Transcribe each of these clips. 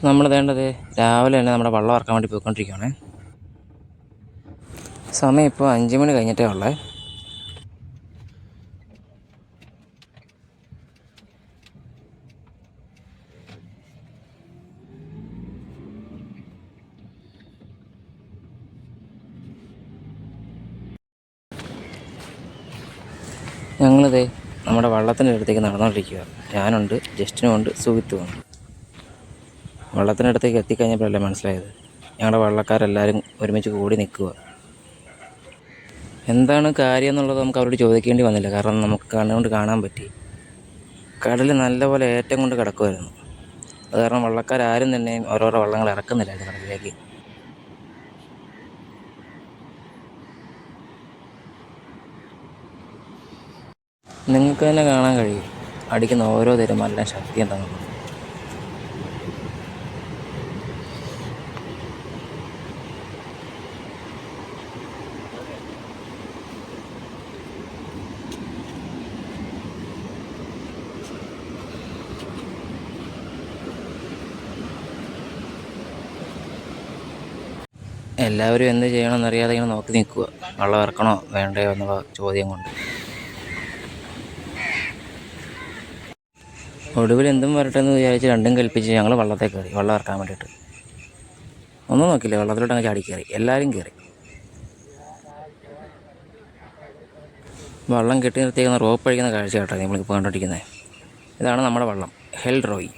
നമ്മൾ വേണ്ടത് രാവിലെ തന്നെ നമ്മുടെ വെള്ളം ഇറക്കാൻ വേണ്ടി പോയിക്കൊണ്ടിരിക്കുകയാണ്. സമയം ഇപ്പോൾ 5 മണി കഴിഞ്ഞിട്ടേ ഉള്ളേ. ഞങ്ങളിതേ നമ്മുടെ വള്ളത്തിൻ്റെ അടുത്തേക്ക് നടന്നുകൊണ്ടിരിക്കുക. ഞാനുണ്ട്, ജസ്റ്റിനുമുണ്ട്, സുഹിത്തുമുണ്ട്. വള്ളത്തിനടുത്തേക്ക് എത്തിക്കഴിഞ്ഞപ്പോഴല്ലേ മനസ്സിലായത് ഞങ്ങളുടെ വള്ളക്കാരെല്ലാവരും ഒരുമിച്ച് കൂടി നിൽക്കുക. എന്താണ് കാര്യം എന്നുള്ളത് നമുക്ക് അവരോട് ചോദിക്കേണ്ടി വന്നില്ല. കാരണം നമുക്ക് കണ്ണുകൊണ്ട് കാണാൻ പറ്റി. കടൽ നല്ലപോലെ ഏറ്റം കൊണ്ട് കിടക്കുമായിരുന്നു. അത് കാരണം വള്ളക്കാരും തന്നെ ഓരോരോ വള്ളങ്ങൾ ഇറക്കുന്നില്ലായിരുന്നു കടലിലേക്ക്. നിങ്ങൾക്ക് തന്നെ കാണാൻ കഴിയും അടിക്കുന്ന ഓരോ തിരമാലയും ശക്തി എന്താണെന്നുള്ളത്. എല്ലാവരും എന്ത് ചെയ്യണമെന്നറിയാതെ ഇങ്ങനെ നോക്കി നിൽക്കുക, വള്ളം ഇറക്കണോ വേണ്ടയോ എന്നുള്ള ചോദ്യം കൊണ്ട്. ഒടുവിൽ എന്തും വരട്ടെ എന്ന് വിചാരിച്ച് രണ്ടും കൽപ്പിച്ച് ഞങ്ങൾ വള്ളത്തെ കയറി, വള്ളം ഇറക്കാൻ വേണ്ടിയിട്ട്. ഒന്നും നോക്കില്ല, വള്ളത്തിലോട്ട് അങ്ങ് ചാടി കയറി. എല്ലാവരും കയറി. വള്ളം കെട്ടി നിർത്തിയിരിക്കുന്ന റോപ്പ് അഴിക്കുന്ന കാഴ്ച കേട്ടോ നമ്മളിപ്പോൾ കണ്ടോണ്ടിരിക്കുന്നത്. ഇതാണ് നമ്മുടെ വള്ളം, ഹെൽ റോയ്.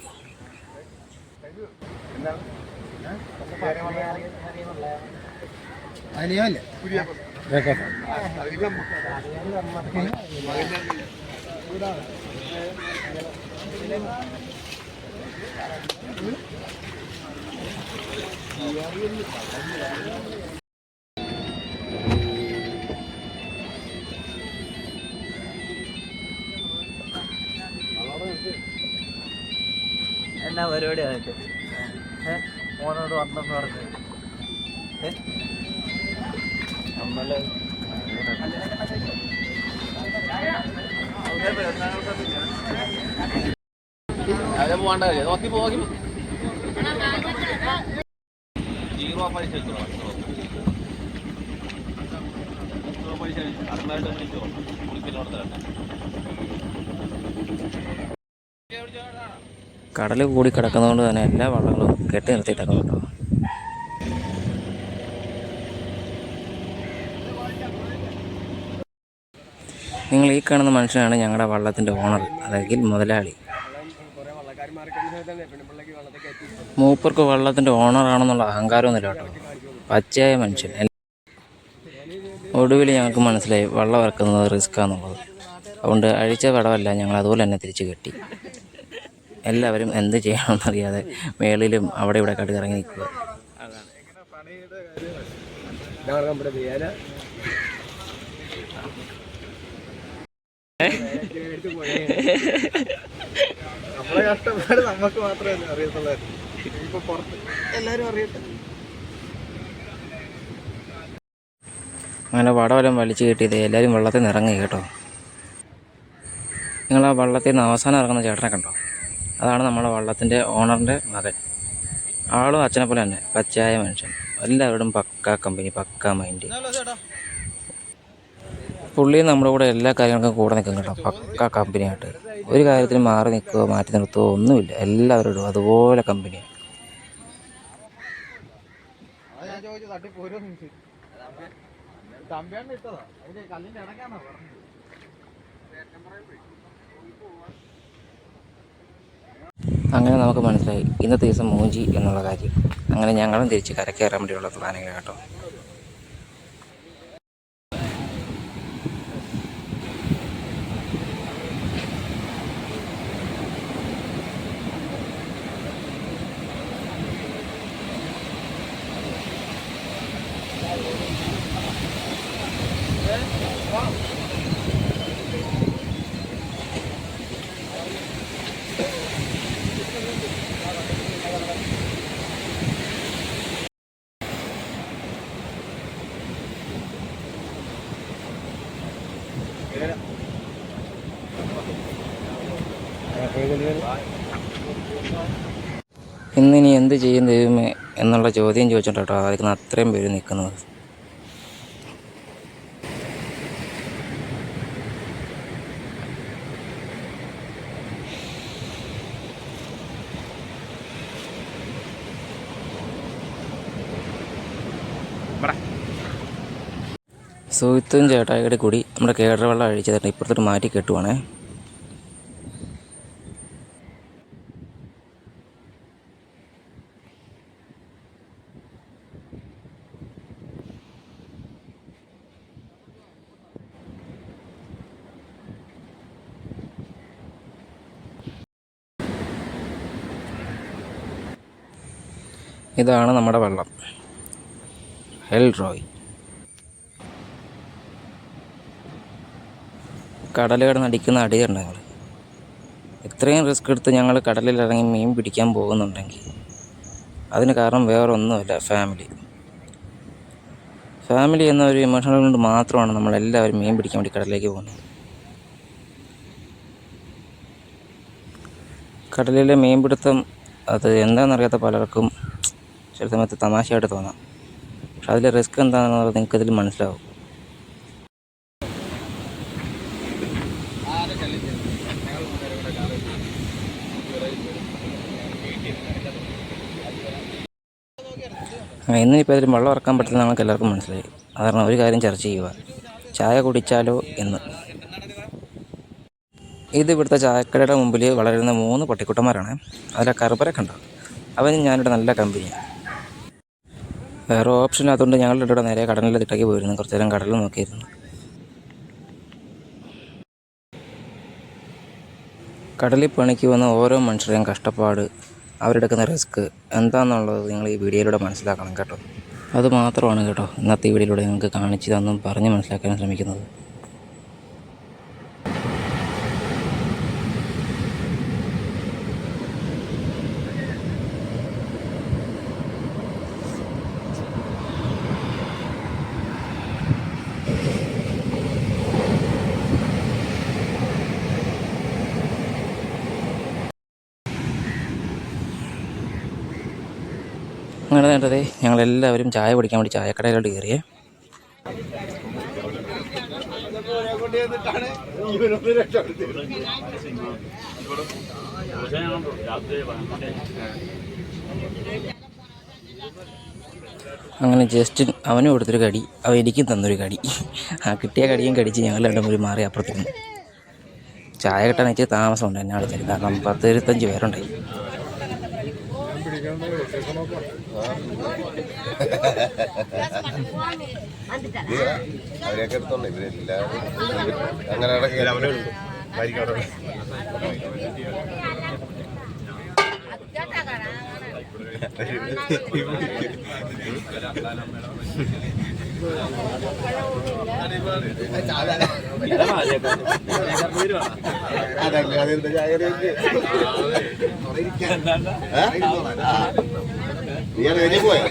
എന്നാ പരിപാടിയായിട്ട് മോനോട് വന്നെന്ന് പറഞ്ഞു നമ്മള് അതിലെ പോകണ്ട നോക്കി പോകി ജീറോ പൈസ കടൽ കൂടി കിടക്കുന്നതുകൊണ്ട് തന്നെ എല്ലാ വള്ളങ്ങളും കെട്ടി നിർത്തിയിട്ടൊക്കെ കേട്ടോ. നിങ്ങൾ ഈ കാണുന്ന മനുഷ്യനാണ് ഞങ്ങളുടെ വള്ളത്തിൻ്റെ ഓണർ, അല്ലെങ്കിൽ മുതലാളി. മൂപ്പർക്ക് വള്ളത്തിൻ്റെ ഓണറാണെന്നുള്ള അഹങ്കാരമൊന്നുമില്ല കേട്ടോ, പച്ചയായ മനുഷ്യൻ. ഒടുവിൽ ഞങ്ങൾക്ക് മനസ്സിലായി വള്ളം ഇറക്കുന്നത് റിസ്ക്കാന്നുള്ളത്. അതുകൊണ്ട് അഴിച്ച പടമല്ല, ഞങ്ങൾ അതുപോലെ തന്നെ തിരിച്ചു കെട്ടി. എല്ലാവരും എന്ത് ചെയ്യണമെന്നറിയാതെ മേളിലും അവിടെ ഇവിടെ കട ഇറങ്ങി നിൽക്കുക. നമ്മളെ കഷ്ടപ്പാട് നമുക്ക് മാത്രമേ അറിയത്തുള്ളായിരുന്നു, ഇപ്പൊ പുറത്ത് എല്ലാരും അറിയട്ടെ. അങ്ങനെ വടവലം വലിച്ചു കെട്ടിയത് എല്ലാവരും വെള്ളത്തിൽ നിന്ന് ഇറങ്ങി കേട്ടോ. നിങ്ങൾ ആ വള്ളത്തിൽ നിന്ന് അവസാനം ഇറങ്ങുന്ന ചേട്ടനെ കണ്ടോ? അതാണ് നമ്മുടെ വള്ളത്തിൻ്റെ ഓണറിൻ്റെ മകൻ. ആളും അച്ഛനെ പോലെ തന്നെ പച്ചയായ മനുഷ്യൻ. എല്ലാവരോടും പക്കാ കമ്പനി, പക്കാ മൈൻഡ്. പുള്ളി നമ്മുടെ കൂടെ എല്ലാ കാര്യങ്ങൾക്കും കൂടെ നിൽക്കും കേട്ടോ, പക്കാ കമ്പനിയായിട്ട്. ഒരു കാര്യത്തിന് മാറി നിൽക്കുകയോ മാറ്റി നിർത്തുകയോ ഒന്നുമില്ല, എല്ലാവരോടും അതുപോലെ കമ്പനിയാണ്. അങ്ങനെ നമുക്ക് മനസ്സിലായി ഇന്നത്തെ ദിവസം മൂഞ്ചി എന്നുള്ള കാര്യം. അങ്ങനെ ഞങ്ങളും തിരിച്ച് കരക്കയറാൻ വേണ്ടിയുള്ള പ്ലാനിങ് കേട്ടോ. ഇന്നിനി എന്ത് ചെയ്യും ദൈവമേ എന്നുള്ള ചോദ്യം ചോദിച്ചോട്ടോ അതിന് അത്രയും പേര് നിൽക്കുന്നത്. സുഹൃത്തും ചേട്ടായിയുടെ കൂടി നമ്മുടെ കേടറ വെള്ളം അഴിച്ചതിട്ട് ഇപ്പുറത്തോട്ട് മാറ്റി കെട്ടുവാണേ. ഇതാണ് നമ്മുടെ വെള്ളം, ഹെൽ റോയ്. കടൽ കിടന്നടിക്കുന്ന അടിയുണ്ട് ഞങ്ങൾ. ഇത്രയും റിസ്ക് എടുത്ത് ഞങ്ങൾ കടലിൽ ഇറങ്ങി മീൻ പിടിക്കാൻ പോകുന്നുണ്ടെങ്കിൽ അതിന് കാരണം വേറെ ഒന്നുമില്ല, ഫാമിലി എന്ന ഒരു ഇമോഷണൽ കൊണ്ട് മാത്രമാണ് നമ്മളെല്ലാവരും മീൻ പിടിക്കാൻ വേണ്ടി കടലിലേക്ക് പോകുന്നത്. കടലിലെ മീൻപിടുത്തം അത് എന്താണെന്നറിയാത്ത പലർക്കും ചില സമയത്ത് തമാശയായിട്ട് തോന്നാം. പക്ഷെ അതിലെ റിസ്ക് എന്താണെന്നുള്ളത് നിങ്ങൾക്കിതിൽ മനസ്സിലാവും. ഇന്നിപ്പോൾ ഇതിൽ വെള്ളം ഇറക്കാൻ പറ്റില്ല നമുക്ക് എല്ലാവർക്കും മനസ്സിലായി. കാരണം ഒരു കാര്യം ചർച്ച ചെയ്യുക, ചായ കുടിച്ചാലോ എന്ന്. ഇത് ഇവിടുത്തെ ചായക്കടയുടെ മുമ്പിൽ വളരുന്ന 3 പട്ടിക്കുട്ടന്മാരാണ്. അതിലെ കറുപ്പരെ കണ്ടോ, അവനും ഞാനിവിടെ നല്ല കമ്പനിയാണ്. വേറെ ഓപ്ഷൻ അതുകൊണ്ട് ഞങ്ങളുടെ ഇവിടെ നേരെ കടലിൽ തിട്ടേക്ക് പോയിരുന്നു. കുറച്ച് നേരം കടലിൽ നോക്കിയിരുന്നു. കടലിൽ പണിക്ക് വന്ന ഓരോ മനുഷ്യരെയും കഷ്ടപ്പാട്, അവരെടുക്കുന്ന റിസ്ക് എന്താണെന്നുള്ളത് നിങ്ങൾ ഈ വീഡിയോയിലൂടെ മനസ്സിലാക്കണം കേട്ടോ. അത് മാത്രമാണ് കേട്ടോ ഇന്നത്തെ ഈ വീഡിയോയിലൂടെ നിങ്ങൾക്ക് കാണിച്ചു തന്നും പറഞ്ഞ് മനസ്സിലാക്കാൻ ശ്രമിക്കുന്നത്. അങ്ങനെ വേണ്ടതേ ഞങ്ങളെല്ലാവരും ചായ കുടിക്കാൻ വേണ്ടി ചായക്കടയിലോട്ട് കയറിയേ. അങ്ങനെ ജസ്റ്റ് അവനും കൊടുത്തൊരു കടി, അവൻ എനിക്കും തന്നൊരു കടി. ആ കിട്ടിയ കടിയും കടിച്ച് ഞങ്ങൾ രണ്ടും കൂടി മാറി അപ്പുറത്തേക്ക്. ചായ കിട്ടാൻ വെച്ച് താമസമുണ്ട് എന്നെ വിളിച്ചത്, കാരണം 10-25 പേരുണ്ടായി. അവരെയൊക്കെ എടുത്തോളൂ, ഇവരെല്ലാവരും അങ്ങനെ നീ റേഞ്ച് പോയാ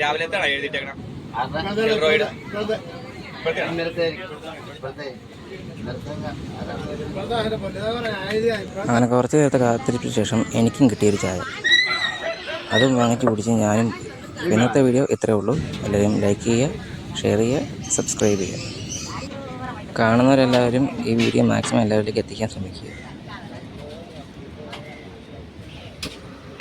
രാവിലത്തെ എഴുതിട്ടേക്കണം. അങ്ങനെ കുറച്ച് നേരത്തെ കാത്തിരിപ്പിന് ശേഷം എനിക്കും കിട്ടിയൊരു ചായ, അതും വാങ്ങിച്ച് കുടിച്ച് ഞാനും. ഇന്നത്തെ വീഡിയോ ഇത്രയേ ഉള്ളൂ. എല്ലാവരും ലൈക്ക് ചെയ്യുക, ഷെയർ ചെയ്യുക, സബ്സ്ക്രൈബ് ചെയ്യുക. കാണുന്നവരെല്ലാവരും ഈ വീഡിയോ മാക്സിമം എല്ലാവരിലേക്ക് എത്തിക്കാൻ ശ്രമിക്കുക.